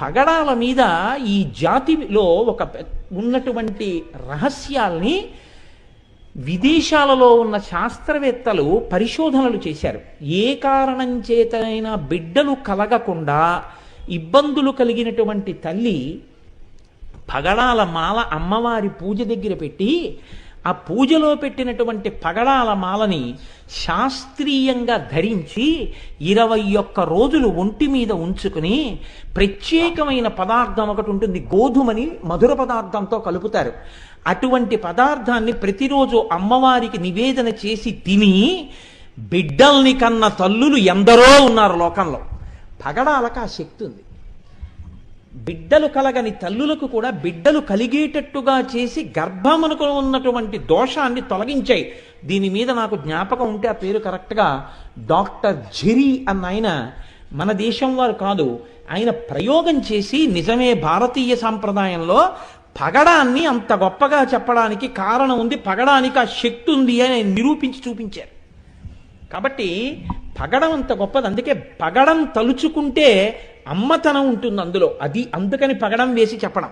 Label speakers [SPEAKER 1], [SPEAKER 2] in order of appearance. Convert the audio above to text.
[SPEAKER 1] పగడాల మీద ఈ జాతిలో ఉన్నటువంటి రహస్యాల్ని విదేశాలలో ఉన్న శాస్త్రవేత్తలు పరిశోధనలు చేశారు. ఏ కారణం చేతనైనా బిడ్డలు కలగకుండా ఇబ్బందులు కలిగినటువంటి తల్లి పగడాల మాల అమ్మవారి పూజ దగ్గర పెట్టి ఆ పూజలో పెట్టినటువంటి పగడాల మాలని శాస్త్రీయంగా ధరించి 21 రోజులు ఒంటి మీద ఉంచుకుని ప్రత్యేకమైన పదార్థం ఒకటి ఉంటుంది, గోధుమని మధుర పదార్థంతో కలుపుతారు. అటువంటి పదార్థాన్ని ప్రతిరోజు అమ్మవారికి నివేదన చేసి తిని బిడ్డల్ని కన్న తల్లులు ఎందరో ఉన్నారు లోకంలో. పగడాలకు ఆ శక్తి ఉంది. బిడ్డలు కలగని తల్లులకు కూడా బిడ్డలు కలిగేటట్టుగా చేసి గర్భమునకు ఉన్నటువంటి దోషాన్ని తొలగించాయి. దీని మీద నాకు జ్ఞాపకం ఉంటే ఆ పేరు కరెక్ట్గా డాక్టర్ జెరీ అన్న ఆయన, మన దేశం వారు కాదు, ఆయన ప్రయోగం చేసి నిజమే భారతీయ సాంప్రదాయంలో పగడాన్ని అంత గొప్పగా చెప్పడానికి కారణం ఉంది, పగడానికి ఆ శక్తి ఉంది అని నిరూపించి చూపించారు. కాబట్టి పగడం అంత గొప్పది. అందుకే పగడం తలుచుకుంటే అమ్మతనం ఉంటుంది అందులో. అది అందుకని పగడం వేసి చెప్పడం.